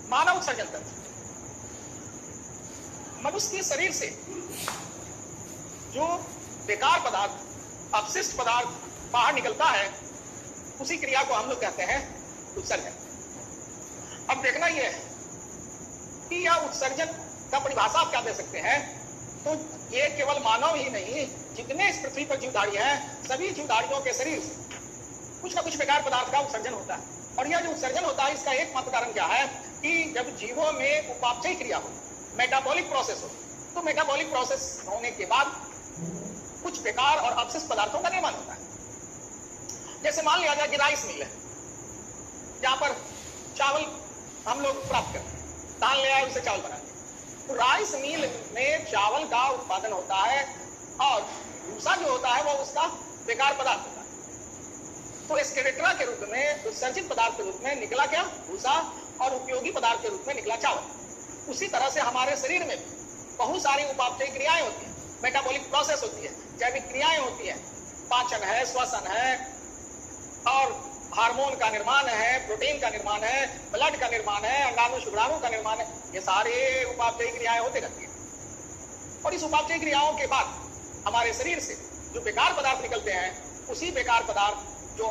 मानव उत्सर्जन तंत्र। मनुष्य के शरीर से जो बेकार पदार्थ, अपशिष्ट पदार्थ बाहर निकलता है, उसी क्रिया को हम लोग कहते हैं उत्सर्जन। अब देखना यह है कि यह उत्सर्जन का परिभाषा आप क्या दे सकते हैं। तो ये केवल मानव ही नहीं, जितने इस पृथ्वी पर जीवधारी हैं, सभी जीवधारियों के शरीर से कुछ ना कुछ बेकार पदार्थ का उत्सर्जन होता है। और यह जो उत्सर्जन होता है, इसका एकमात्र कारण क्या है कि जब जीवों में उपापचय क्रिया हो, मेटाबॉलिक प्रोसेस हो, तो मेटाबॉलिक प्रोसेस होने के बाद कुछ बेकार और अपशिष्ट पदार्थों का निर्माण होता है। जैसे मान लिया जाए कि राइस मिल है, जहां पर चावल हम लोग प्राप्त करते हैं, दाल ले आए, उसे चावल बनाते हैं। तो राइस मिल में चावल का उत्पादन होता है और भूसा जो होता है वो उसका बेकार पदार्थ होता है। तो एक्सक्रीटा के रूप में, उत्सर्जित पदार्थ के रूप में निकला क्या? भूसा, और उपयोगी पदार्थ के रूप में निकला चावल। उसी तरह से हमारे शरीर में बहुत सारी उपापचय क्रियाएं होती हैं, मेटाबॉलिक प्रोसेस होती है, जैविक क्रियाएं होती हैं, पाचन है, श्वसन है, और हार्मोन का निर्माण है, प्रोटीन का निर्माण है, ब्लड का निर्माण है, अंडाणु शुक्राणु का निर्माण है। ये सारे उपापचय क्रियाएं होते रहती हैं। और इस उपापचय क्रियाओं के बाद हमारे शरीर से जो बेकार पदार्थ निकलते हैं, उसी बेकार पदार्थ जो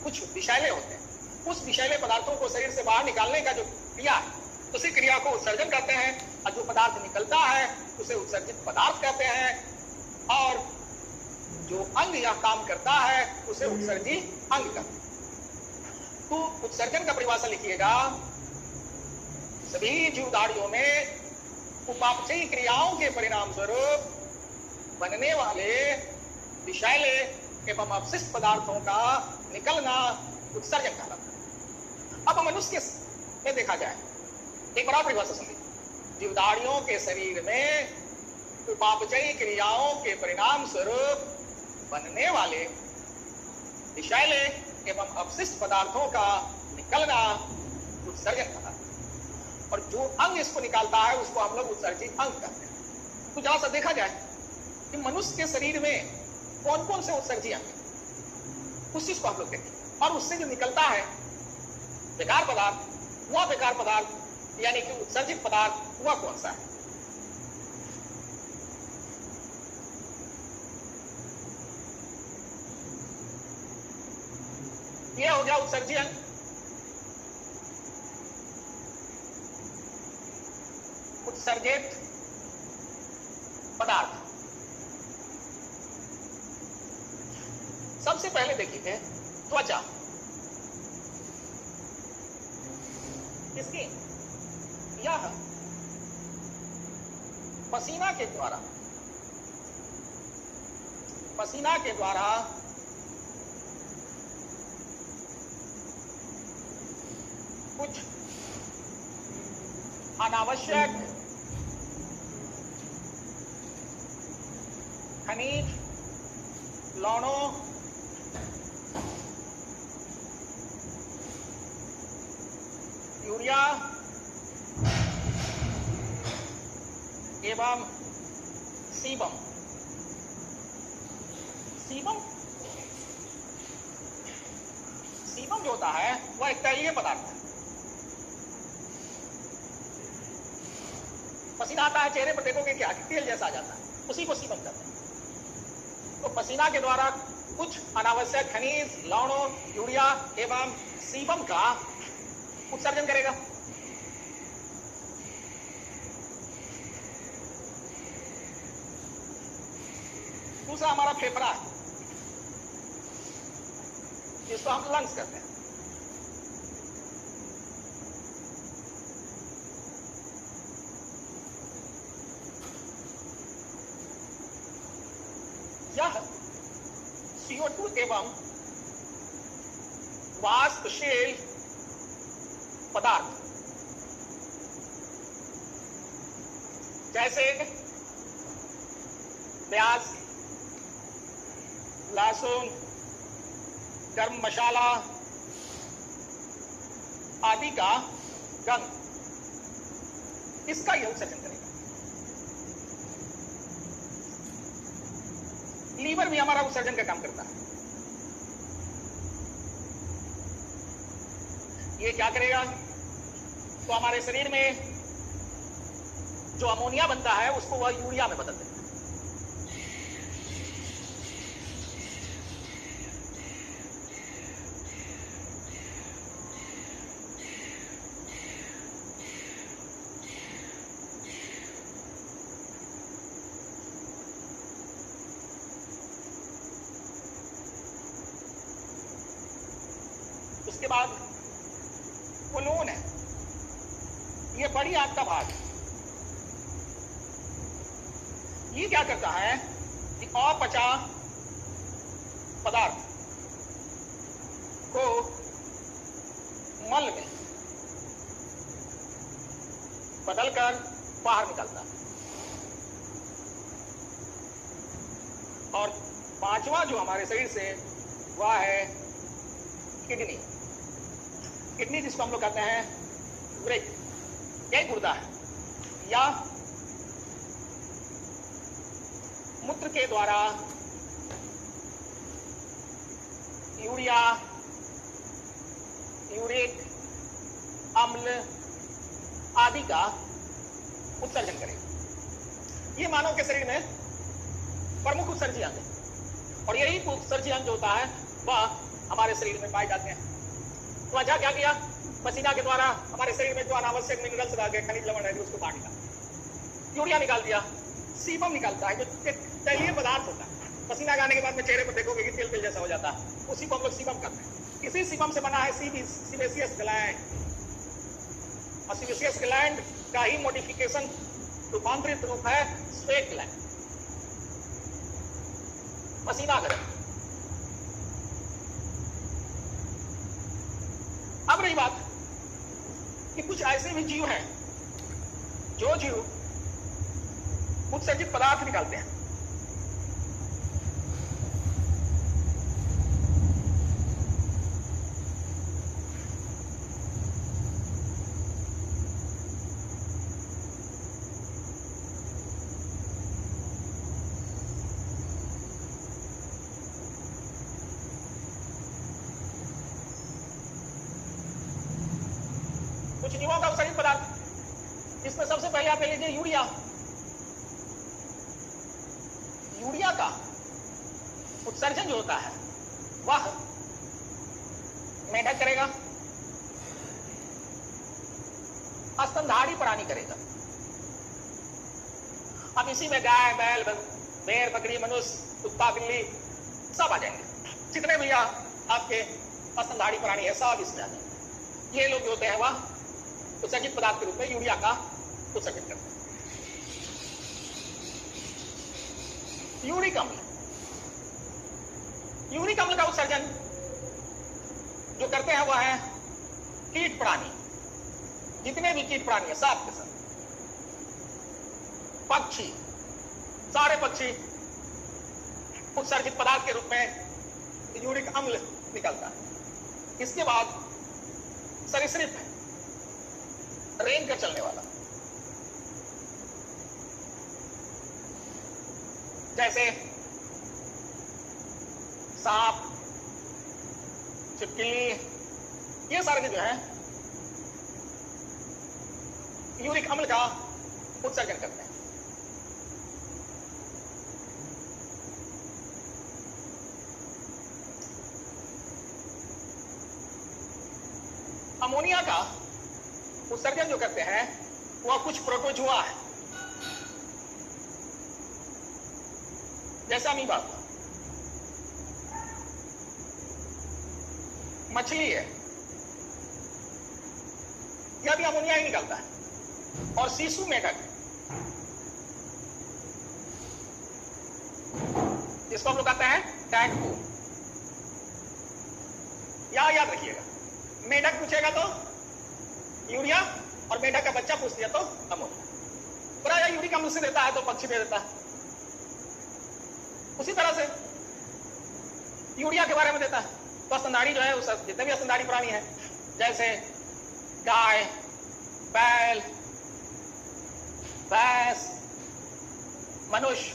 कुछ विषैले होते हैं, उस विषैले पदार्थों को शरीर से बाहर निकालने का जो क्रिया है, उसी क्रिया को उत्सर्जन कहते हैं। और जो पदार्थ निकलता है उसे उत्सर्जित पदार्थ कहते हैं। और जो अंग यह काम करता है उसे उत्सर्जी अंग कहते हैं। तो उत्सर्जन का परिभाषा लिखिएगा, सभी जीवधारियों में उपापचयी क्रियाओं के परिणाम स्वरूप बनने वाले विषैले एवं अपशिष्ट पदार्थों का निकलना उत्सर्जन कहलाता है। अब मनुष्य में देखा जाए, एक बड़ा परिभाषा समझिए, जीवधारियों के शरीर में उपापचयी क्रियाओं के परिणाम स्वरूप बनने वाले विषैले एवं अपशिष्ट पदार्थों का निकलना उत्सर्जन कहलाता है। और जो अंग इसको निकालता है उसको हम लोग उत्सर्जित अंग कहते हैं। तो जहां से देखा जाए कि मनुष्य के शरीर में कौन कौन से उत्सर्जी अंग हैं, उस चीज को हम लोग देखें। और उससे जो निकलता है बेकार पदार्थ, वह बेकार पदार्थ यानी कि उत्सर्जित पदार्थ वह कौन सा है। यह हो गया उत्सर्जी अंग। उत्सर्जित पदार्थ सबसे पहले देखिए त्वचा। इसकी यह पसीना के द्वारा कुछ अनावश्यक खनिज, लवणों, यूरिया एवं सीबम। सीबम जो होता है वह एक तैलीय पदार्थ है। पसीना आता है, चेहरे पर देखोगे क्या तेल जैसा आ जाता है, उसी को सीबम कहते हैं। तो पसीना के द्वारा कुछ अनावश्यक खनिज, लवणों, यूरिया एवं सीबम का उत्सर्जन करेगा। दूसरा हमारा फेफड़ा है, जिसको हम लंग्स कहते हैं। यह CO2 एवं वाष्पशील पदार्थ जैसे प्याज, लहसुन, गरम मसाला आदि का गंध, इसका यह उत्सर्जन करेगा। लीवर भी हमारा उत्सर्जन का काम करता है। ये क्या करेगा? तो हमारे शरीर में जो अमोनिया बनता है उसको वह यूरिया में बदल देता है। उसके बाद वो लून है, ये बड़ी आंत का भाग है। ये क्या करता है कि अपचा पदार्थ को मल में बदलकर बाहर निकालता है। और पांचवा जो हमारे शरीर से वह है किडनी। किडनी जिसको हम लोग कहते हैं ब्रेक, यही गुर्दा है, या मूत्र के द्वारा यूरिया, यूरिक अम्ल आदि का उत्सर्जन करेगा। ये मानव के शरीर में प्रमुख उत्सर्जी अंग है, और यही उत्सर्जी अंग जो होता है वह हमारे शरीर में पाए जाते हैं। तो वजह क्या किया, पसीना के द्वारा हमारे शरीर में जो अनावश्यक मिनरल्स रह गए, खनिज लवण रह गए, उसको बाहर निकाला। यूरिया निकाल दिया। सीबम निकालता है, जो तैलीय पदार्थ होता है। पसीना जाने के बाद में चेहरे पर देखोगे कि तेल तेल जैसा हो जाता है, उसी को हम लोग सीबम करते हैं। इसी सीबम से बना है सीबेसियस ग्लैंड, और सीबेसियस ग्लैंड का ही मॉडिफिकेशन रूपांतरित रूप है स्वेट ग्लैंड, पसीना ग्रंथ। अब रही बात कि कुछ ऐसे भी जीव हैं जो जीव उत्सर्जित पदार्थ निकालते हैं। कुछ जीवों का उत्सर्जित पदार्थ, इसमें सबसे पहले आप ले लीजिए यूरिया। यूरिया का उत्सर्जन जो होता है वह मेढक करेगा, स्तनधारी प्राणी करेगा। अब इसी में गाय, बैल, भेड़, बकरी, मनुष्य, कुत्ता, बिल्ली सब आ जाएंगे। जितने भी आपके स्तनधारी प्राणी है सब इसमें आ जाएंगे। ये लोग जो होते हैं वह उत्सर्जित पदार्थ के रूप में यूरिया का उत्सर्जित करते हैं। यूरिक अम्ल, यूरिक अम्ल का उत्सर्जन जो करते हैं वह है कीट प्राणी। जितने भी कीट प्राणी है सब के सब, पक्षी, सारे पक्षी उत्सर्जित पदार्थ के रूप में यूरिक अम्ल निकलता है। इसके बाद सरीसृप है, रेंग कर चलने वाला, जैसे सांप, छिपकली, ये सारे जो है यूरिक अम्ल का उत्सर्जन करते हैं। अमोनिया का उत्सर्जन जो करते हैं वह कुछ प्रोटोजुआ है, जैसा अमीबा, मछली है, यह भी अमोनिया ही निकलता है। और सीसु मेढक, जिसको हम लोग कहते हैं टैगपू, याद रखिएगा। मेढक पूछेगा तो यूरिया, और मेढक का बच्चा पूछ दिया तो अमोनिया। प्राय यूरिक अम्ल से देता है तो पक्षी दे देता है। उसी तरह से यूरिया के बारे में देता है तो स्तनधारी जो है, उस जितने भी स्तनधारी प्राणी है, जैसे गाय, बैल, भैंस, मनुष्य,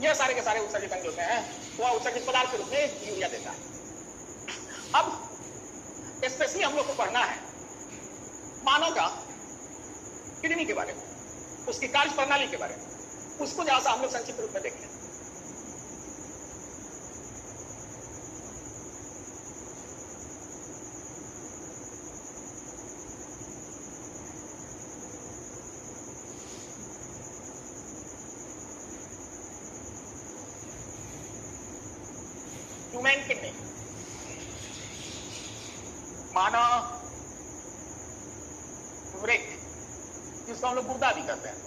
ये सारे के सारे उत्सर्जित अंग होते हैं, वह उत्सर्जित पदार्थ के रूप में यूरिया देता है। अब स्पेशली हम लोग को पढ़ना है मानव का किडनी के बारे में, उसकी कार्य प्रणाली के बारे में, उसको जहां से हम लोग संक्षिप्त रूप में देखें। ह्यूमन किडनी, मानव वृक्क, जिसको हम लोग गुर्दा भी कहते हैं।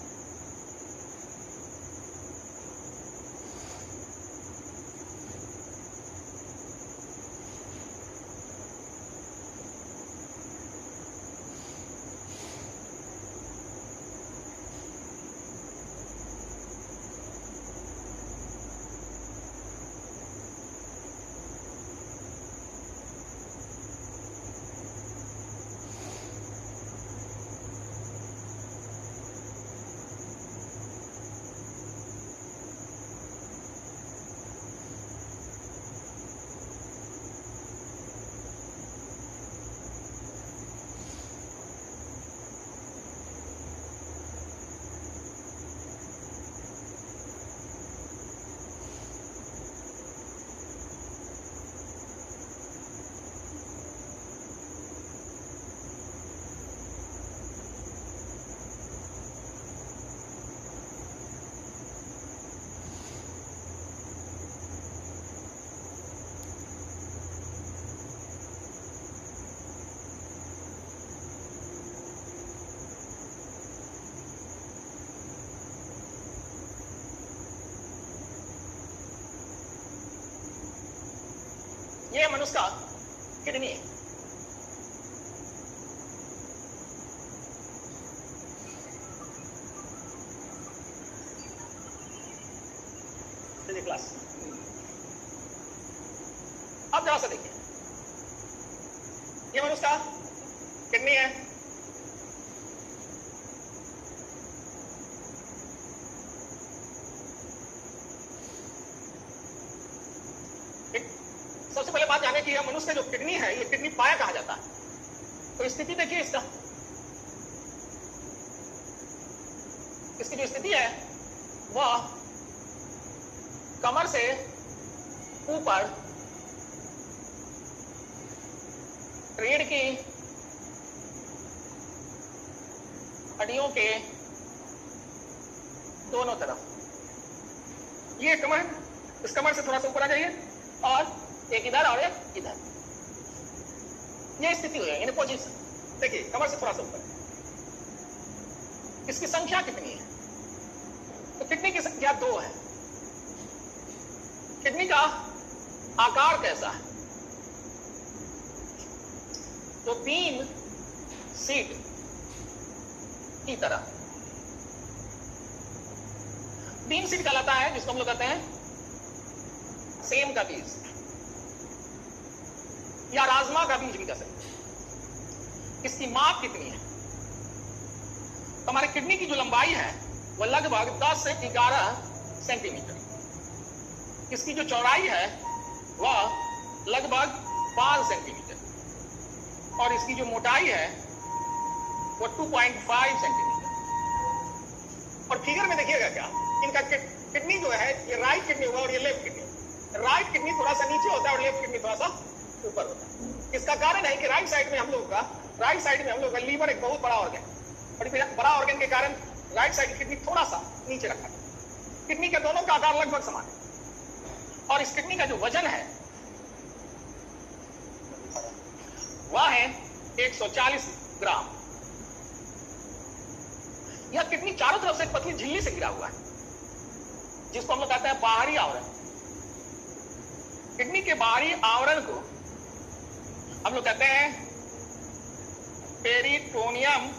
ये मनुष्य का किडनी है। क्लास अब जरा सा देखिए, ये मनुष्य का किडनी है। सबसे पहले बात जाने की है, मनुष्य जो किडनी है, ये किडनी पाया कहा जाता है। तो स्थिति देखिए इसका, इसकी जो स्थिति है वह कमर से ऊपर रीढ़ की हड्डियों के दोनों तरफ, ये कमर, इस कमर से थोड़ा सा ऊपर आ जाइए, और एक इधर और एक इधर, ये स्थिति हो जाएगी, पोजीशन देखिए, कमर से थोड़ा सा ऊपर। इसकी संख्या कितनी है? तो किडनी की संख्या 2 है। किडनी का आकार कैसा है? तो बीन सीड की तरह। बीन सीड कहलाता है जिसको हम लोग कहते हैं सेम का बीज, या राजमा का बीज भी कह सकते हैं। इसकी माप कितनी है? तो हमारे किडनी की जो लंबाई है वह लगभग 10 से 11 सेंटीमीटर। इसकी जो चौड़ाई है वह लगभग 5 सेंटीमीटर, और इसकी जो मोटाई है वो 2.5 सेंटीमीटर। और फिगर में देखिएगा क्या, इनका किडनी जो है, ये राइट किडनी होगा और ये लेफ्ट किडनी। राइट किडनी थोड़ा सा नीचे होता है और लेफ्ट किडनी थोड़ा सा ऊपर होता है। इसका कारण है कि राइट साइड में हम लोग का लीवर एक बहुत बड़ा ऑर्गन, और बड़ा ऑर्गन के कारण राइट साइड की किडनी थोड़ा सा नीचे रखा है। किडनी के दोनों का आकार लगभग समान है, और इस किडनी का जो वजन है वह है 140 ग्राम। यह किडनी चारों तरफ से एक पतली झिल्ली से घिरा हुआ है, जिसको हम लोग कहते हैं बाहरी आवरण। किडनी के बाहरी आवरण को हम लोग कहते हैं पेरिटोनियम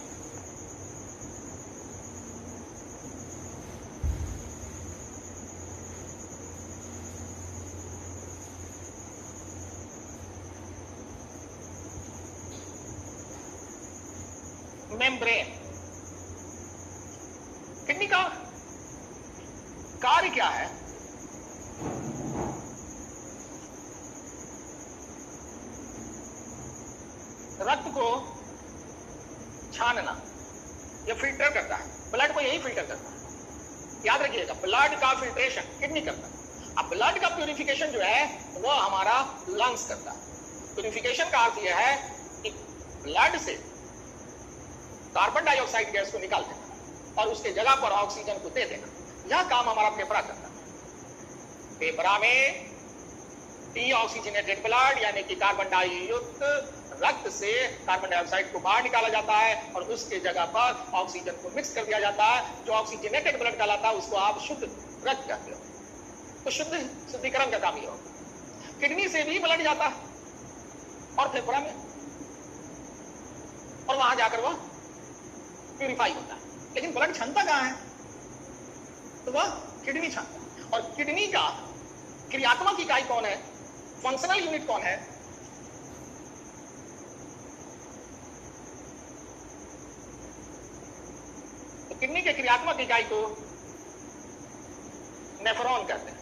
मेम्ब्रेन। किडनी का कार्य क्या है? रक्त को छानना, ये फिल्टर करता है, ब्लड को यही फिल्टर करता है। याद रखिएगा, ब्लड का फिल्ट्रेशन किडनी करता है। अब ब्लड का प्यूरिफिकेशन जो है वो हमारा लंग्स करता है। प्यूरिफिकेशन का अर्थ यह है कि ब्लड से कार्बन डाइऑक्साइड गैस को निकाल देना और उसके जगह पर ऑक्सीजन को दे देना, यह काम हमारा फेफड़ा करता है। फेफड़ा में डीऑक्सीजनेटेड ब्लड यानी कि कार्बन डाइयुक्त रक्त से कार्बन डाइऑक्साइड को बाहर निकाला जाता है और उसके जगह पर ऑक्सीजन को मिक्स कर दिया जाता है। जो ऑक्सीजनेटेड ब्लड कहलाता है उसको आप शुद्ध रक्त कहते हो। तो शुद्धिकरण का काम ये होगा। किडनी से भी ब्लड जाता है और फेफड़ा में, और वहां जाकर वह प्यूरिफाई होता है। लेकिन ब्लड क्षमता कहां है? तो वह किडनी क्षमता है। और किडनी का क्रियात्मक इकाई कौन है? फंक्शनल यूनिट कौन है? तो किडनी के क्रियात्मक इकाई को नेफ्रॉन कहते हैं।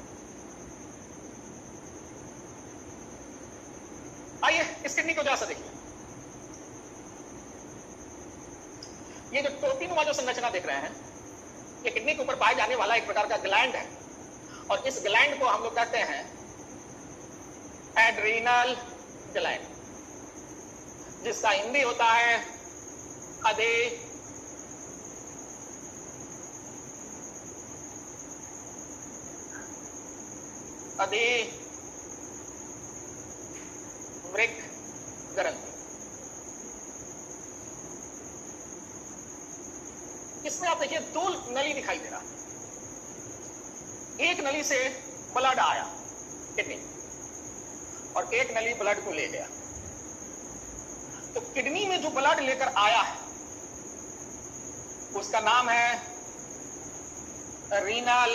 आइए इस किडनी को जरा सा देखिए। ये जो टोपीनुमा जो संरचना देख रहे हैं, ये किडनी के ऊपर पाए जाने वाला एक प्रकार का ग्लैंड है, और इस ग्लैंड को हम लोग कहते हैं एड्रीनल ग्लैंड, जिसका हिंदी होता है अधे वृक्क ग्रंथि। इसमें आप देखिए दो नली दिखाई दे रहा है। एक नली से ब्लड आया किडनी, और एक नली ब्लड को ले गया। तो किडनी में जो ब्लड लेकर आया है उसका नाम है रीनल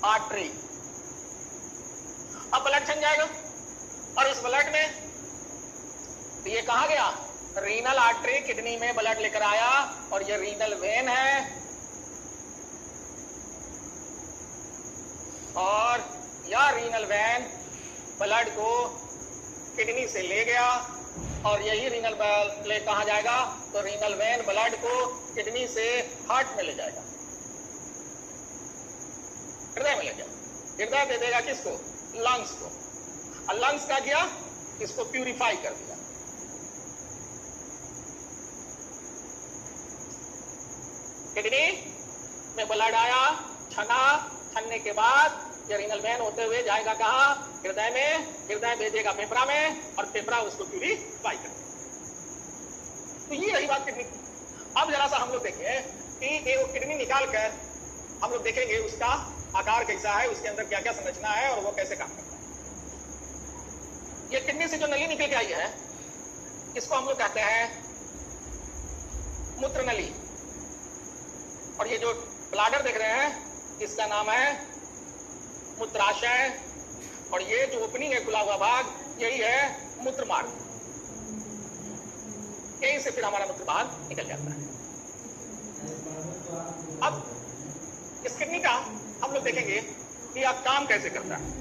आर्टरी। अब ब्लड छन जाएगा और इस ब्लड में तो ये कहां गया? रीनल आर्टरी किडनी में ब्लड लेकर आया, और ये रीनल वेन है, और यह रीनल वेन ब्लड को किडनी से ले गया, और यही रीनल ले कहां जाएगा? तो रीनल वेन ब्लड को किडनी से हार्ट में ले जाएगा, हृदय में ले गया। हृदय दे देगा किसको? लंग्स को। और लंग्स का किया? इसको प्यूरिफाई कर दिया। किडनी में ब्लड आया, छना, छनने के बाद ये रीनल वेन होते हुए जाएगा कहां? हृदय में। हृदय भेजेगा फेफड़ा में, और फेफड़ा उसको प्यूरिफाई कर देगा। तो ये रही बात किडनी की। अब जरा सा हम लोग देखें कि वो किडनी निकाल कर हम लोग देखेंगे उसका आकार कैसा है, उसके अंदर क्या क्या संरचना है और वो कैसे काम करता है। ये किडनी से जो नली निकल के आई है इसको हम लोग कहते हैं मूत्र नली, और ये जो ब्लाडर देख रहे हैं इसका नाम है मूत्राशय, और ये जो ओपनिंग है, खुला हुआ भाग, यही है मूत्र मार्ग। यहीं से फिर हमारा मूत्र बाहर निकल जाता है। अब इस किडनी का हम लोग देखेंगे कि यह काम कैसे करता है।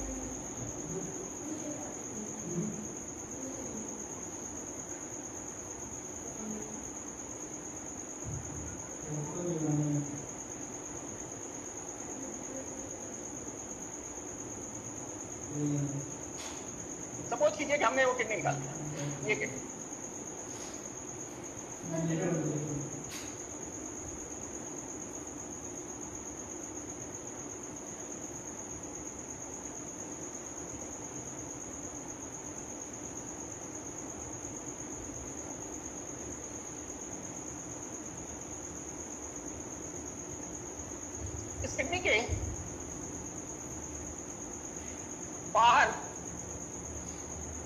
सपोज कीजिए कि हमने वो किडनी निकाल दिया, ये किडनी, इस किडनी के बाहर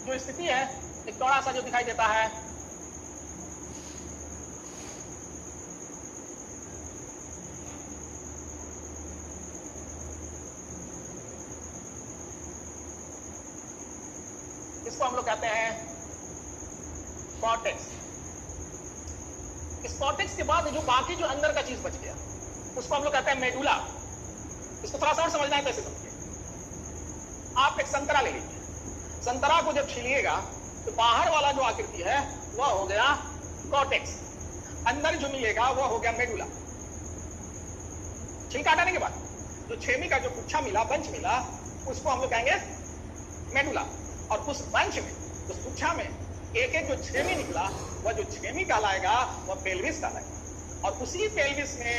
जो स्थिति है एक चौड़ा सा जो दिखाई देता है, इसको हम लोग कहते हैं कॉर्टेक्स। इस कॉर्टेक्स के बाद जो बाकी जो अंदर का चीज बच गया उसको हम लोग कहते हैं मेडुला। इसको थोड़ा सा और समझना है कैसे समझिए। आप एक संतरा ले लीजिए, संतरा को जब छीलिएगा तो बाहर वाला जो आकृति है वह हो गया कॉर्टेक्स, अंदर जो मिलेगा वह हो गया मेडुला। छिलका हटाने के बाद जो छेमी का जो गुच्छा मिला, बंच मिला, उसको हम लोग कहेंगे मेडुला। और उस बंच में, उस गुच्छा में एक एक जो छेमी निकला, वह जो छेमी कहलाएगा वह पेल्विस कहलाएगा। और उसी पेल्विस में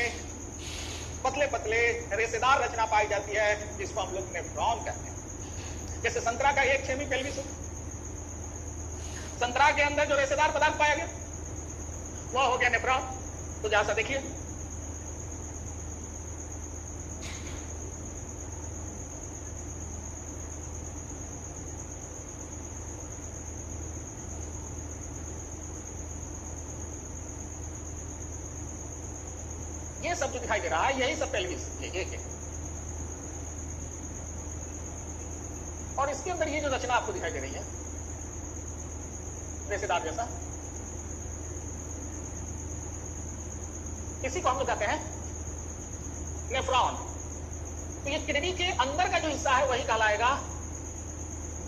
पतले पतले रेशेदार रचना पाई जाती है जिसको हम लोग नेफ्रॉन कहते हैं। जैसे संतरा का एक छेमी पेल्विस हो, संतरा के अंदर जो रेशेदार पदार्थ पाया गया वह हो गया नेफ्रॉन। तो जहां सा देखिए, ये सब जो दिखाई दे रहा है यही सब पेल्विस एक है। और इसके अंदर ये जो रचना आपको दिखाई दे रही है रेशेदार जैसा, इसी को हम लोग कहते हैं नेफ्रॉन। तो ये किडनी के अंदर का जो हिस्सा है वही कहलाएगा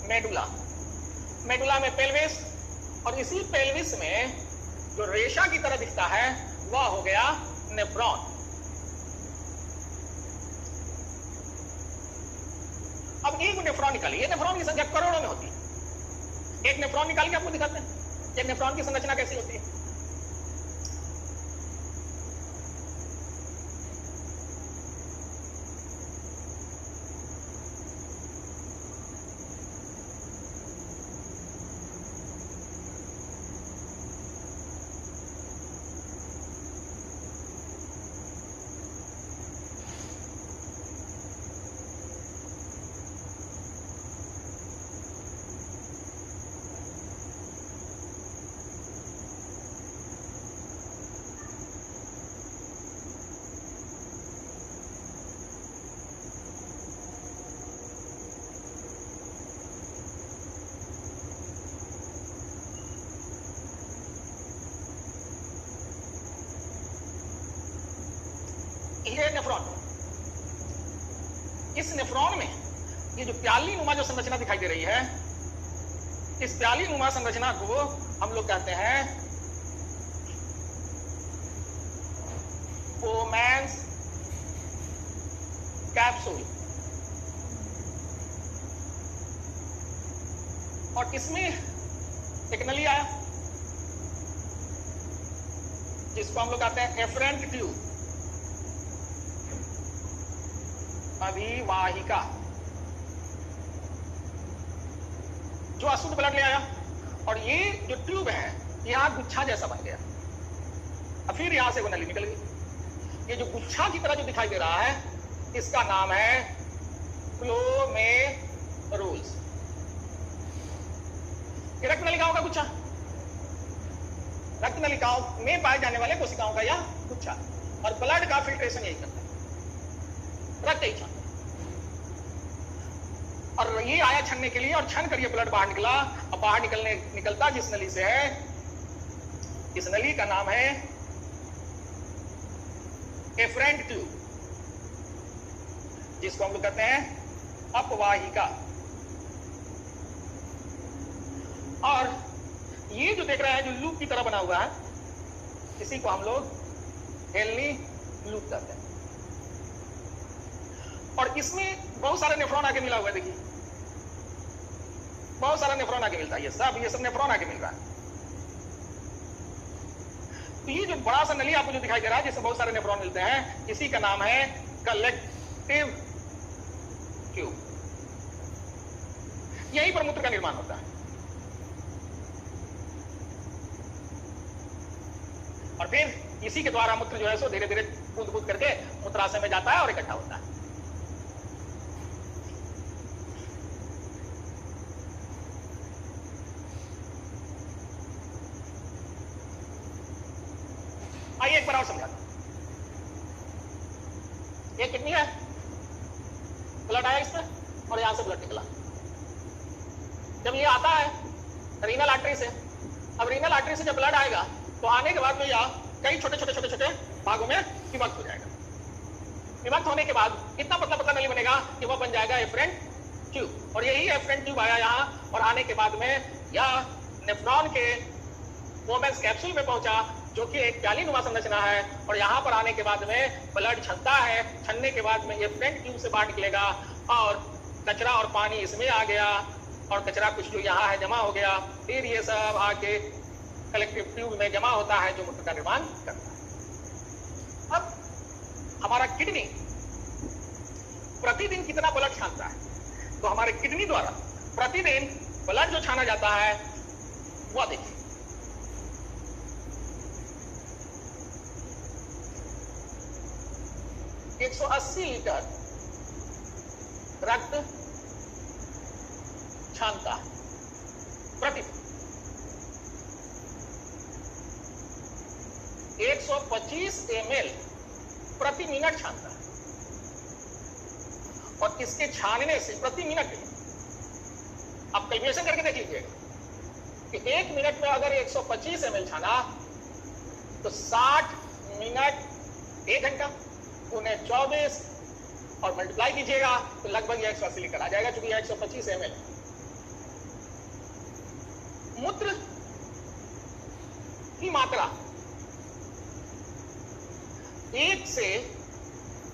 मेडुला। मेडुला में पेल्विस, और इसी पेल्विस में जो रेशा की तरह दिखता है वह हो गया नेफ्रॉन। अब एक नेफ्रॉन निकालिए, नेफ्रॉन की संख्या करोड़ों में होती है। एक नेफ्रॉन निकाल के आपको दिखाते हैं एक नेफ्रॉन की संरचना कैसी होती है। ये नेफ्रॉन, इस नेफ्रॉन में ये जो प्याली नुमा जो संरचना दिखाई दे रही है, इस प्याली नुमा संरचना को हम लोग कहते हैं ओमेन्स कैप्सूल। और इसमें एक नली आया जिसको हम लोग कहते हैं एफरेंट ट्यूब, अभिवाहिका, जो अशुद्ध ब्लड ले आया। और ये जो ट्यूब है यहां गुच्छा जैसा बन गया, और फिर यहां से वो नली निकल गई। ये जो गुच्छा की तरह जो दिखाई दे रहा है इसका नाम है ग्लोमेरुल्स। ये रक्त नलिकाओं का गुच्छा, रक्त नलिकाओं में पाए जाने वाले कोशिकाओं का यह गुच्छा। और ब्लड का फिल्ट्रेशन यही करता है, रक्त ही छानता। और ये आया छनने के लिए, और छन कर ये ब्लड बाहर निकला। और बाहर निकलता जिस नली से है, इस नली का नाम है एफरेंट ट्यूब, जिसको हम लोग कहते हैं अपवाहिका। और ये जो देख रहे हैं जो लूप की तरह बना हुआ है, इसी को हम लोग हेलनी लूप कहते हैं। और इसमें बहुत सारे नेफ्रॉन आगे मिला हुआ है, देखिए बहुत सारा नेफ्रॉन आगे मिलता है। ये सब नेफ्रॉन आगे मिल रहा है। तो ये जो बड़ा सा नली आपको जो दिखाई दे रहा है जिसमें बहुत सारे नेफ्रॉन मिलते हैं, इसी का नाम है कलेक्टिव ट्यूब। यहीं पर मूत्र का निर्माण होता है। और फिर इसी के द्वारा मूत्र जो है सो धीरे धीरे कूद कूद करके मूत्राशय में जाता है और इकट्ठा होता है। आइए एक बार और समझा। ये किडनी है, ब्लड आया इसमें और यहां से ब्लड निकला। जब ये आता है रीनल आर्टरी से, अब रीनल आर्टरी से जब ब्लड आएगा तो आने के बाद में यह कई छोटे छोटे छोटे छोटे भागों में विभक्त हो जाएगा। विभक्त होने के बाद इतना पतला पतला नली बनेगा कि वह बन जाएगा एफरेंट ट्यूब, और यही एफरेंट ट्यूब आया यहाँ, और आने के बाद में यह नेफ्रॉन के वोमेंस कैप्सूल में पहुंचा, जो कि एक प्यालीनुमा संरचना है, और यहाँ पर आने के बाद में ब्लड छनता है। छनने के बाद में ये फ्रंट ट्यूब से बाहर निकलेगा, और कचरा और पानी इसमें आ गया, और कचरा कुछ जो यहाँ है जमा हो गया, फिर ये सब आके कलेक्टिव ट्यूब में जमा होता है, जो मूत्र का निर्माण करता है। अब हमारा किडनी प्रतिदिन कितना ब्लड छानता है, तो हमारे किडनी द्वारा प्रतिदिन ब्लड जो छाना जाता है वो देखिए, 180 लीटर रक्त छानता है प्रतिदिन। 125 ml प्रति मिनट छानता है, और इसके छानने से प्रति मिनट आप कैलकुलेशन करके देख लीजिएगा कि 1 मिनट में अगर 125 ml छाना तो 60 मिनट 1 घंटा उन्हें 24 और मल्टीप्लाई कीजिएगा तो लगभग 180 लीटर आ जाएगा, क्योंकि 125 ml। मूत्र की मात्रा 1 से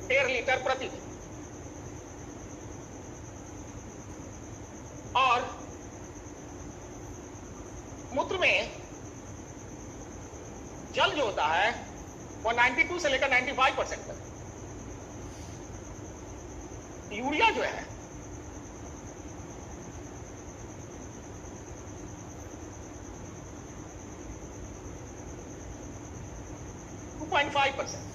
1.5 लीटर प्रतिदिन, और मूत्र में जल जो होता है वो 92 से लेकर 95% तक। यूरिया जो है वो 2.5%।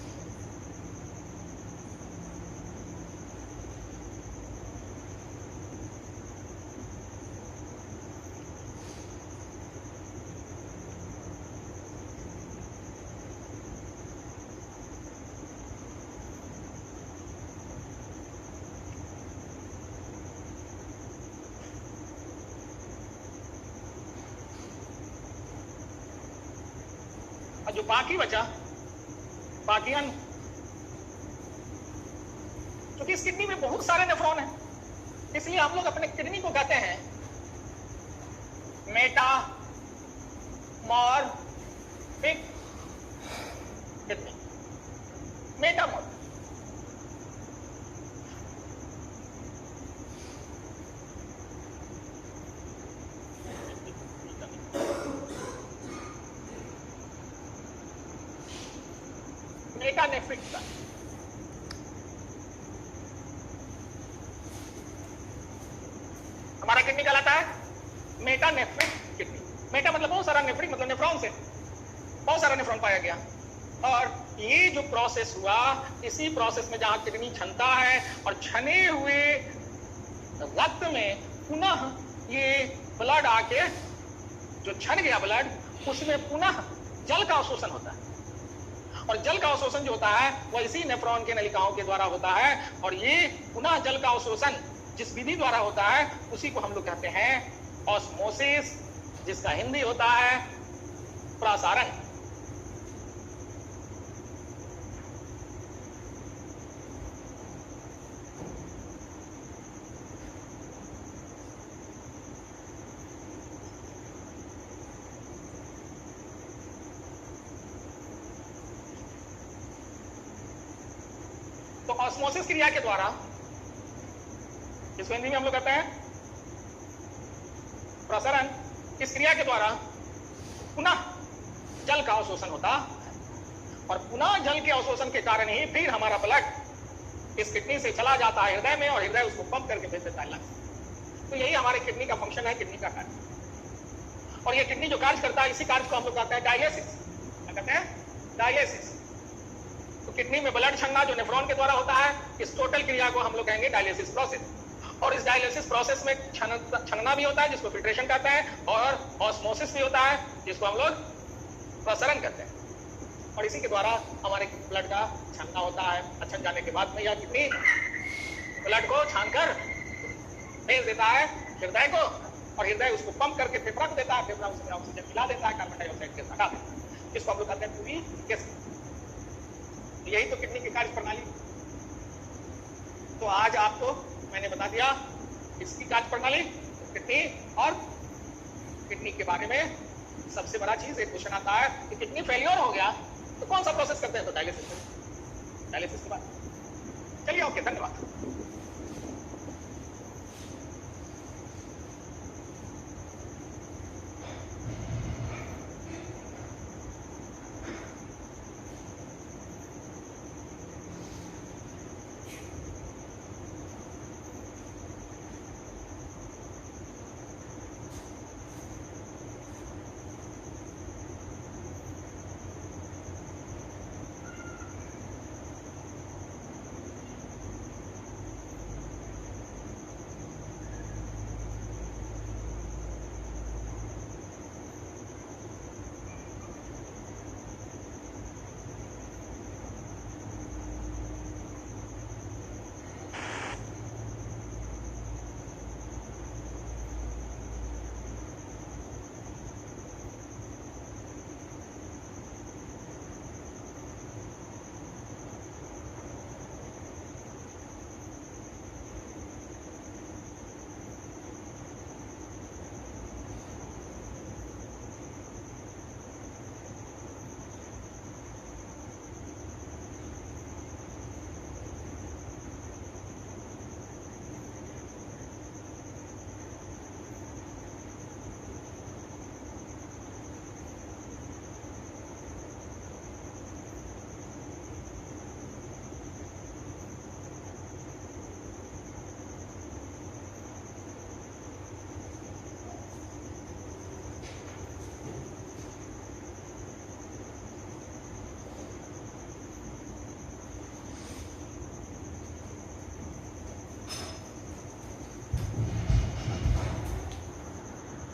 जो बाकी बचा बाकी अन्न, क्योंकि इस किडनी में बहुत सारे नेफ्रॉन हैं, इसलिए हम लोग अपने किडनी को कहते हैं मेटामॉर्फिक किडनी। मेटामॉर्फिक मेटानेफ्रिक का हमारा किडनी कहलाता है मेटानेफ्रिक किडनी। मेटा मतलब बहुत सारा, नेफ्रिक मतलब नेफ्रॉन से बहुत सारा नेफ्रॉन पाया गया, और ये जो प्रोसेस हुआ, इसी प्रोसेस में जहां किडनी छनता है और छने हुए रक्त में पुनः ये ब्लड आके जो छन गया ब्लड, उसमें पुनः जल का अवशोषण होता है, और जल का अवशोषण जो होता है वह इसी नेफ्रॉन के नलिकाओं के द्वारा होता है, और ये पुनः जल का अवशोषण जिस विधि द्वारा होता है उसी को हम लोग कहते हैं ऑस्मोसिस, जिसका हिंदी होता है प्रसारण। तो ऑस्मोसिस क्रिया के द्वारा, इसको हिंदी में हम लोग कहते हैं प्रसारण, इस क्रिया के द्वारा पुनः जल का अवशोषण होता, और पुनः जल के अवशोषण के कारण ही फिर हमारा ब्लड इस किडनी से चला जाता है हृदय में, और हृदय उसको पंप करके भेज देता है लंग्स। तो यही हमारे किडनी का फंक्शन है, किडनी का कार्य। और ये किडनी जो कार्य करता है, इसी कार्य को हम लोग कहते हैं डायलिसिस। क्या कहते हैं? डायलिसिस। तो किडनी में ब्लड छनना जो नेफ्रॉन के द्वारा होता है, इस टोटल क्रिया को हम लोग कहेंगे डायलिसिस प्रोसेस। और इस डायलिसिस प्रोसेस में छनना भी होता है, जिसको फिल्ट्रेशन कहते हैं, और ऑस्मोसिस भी होता है, जिसको हम लोग प्रसारण कहते हैं। और इसी के द्वारा हमारे ब्लड का छनना होता है। छन जाने के बाद में यह किडनी ब्लड को छानकर भेज देता है हृदय को, और हृदय उसको पंप करके फेफड़ा को देता है, फेफड़ा उसमें ऑक्सीजन मिला देता है, कार्बन डाइऑक्साइड गैस हटा देता है, जिसको हम लोग कहते हैं पूरी गैस। यही तो किडनी की कार्य प्रणाली। तो आज आपको मैंने बता दिया इसकी कार्य प्रणाली, किडनी, और किडनी के बारे में सबसे बड़ा चीज एक क्वेश्चन आता है कि किडनी फेलियर हो गया तो कौन सा प्रोसेस करते हैं? तो डायलिसिस के बाद। चलिए, ओके, धन्यवाद।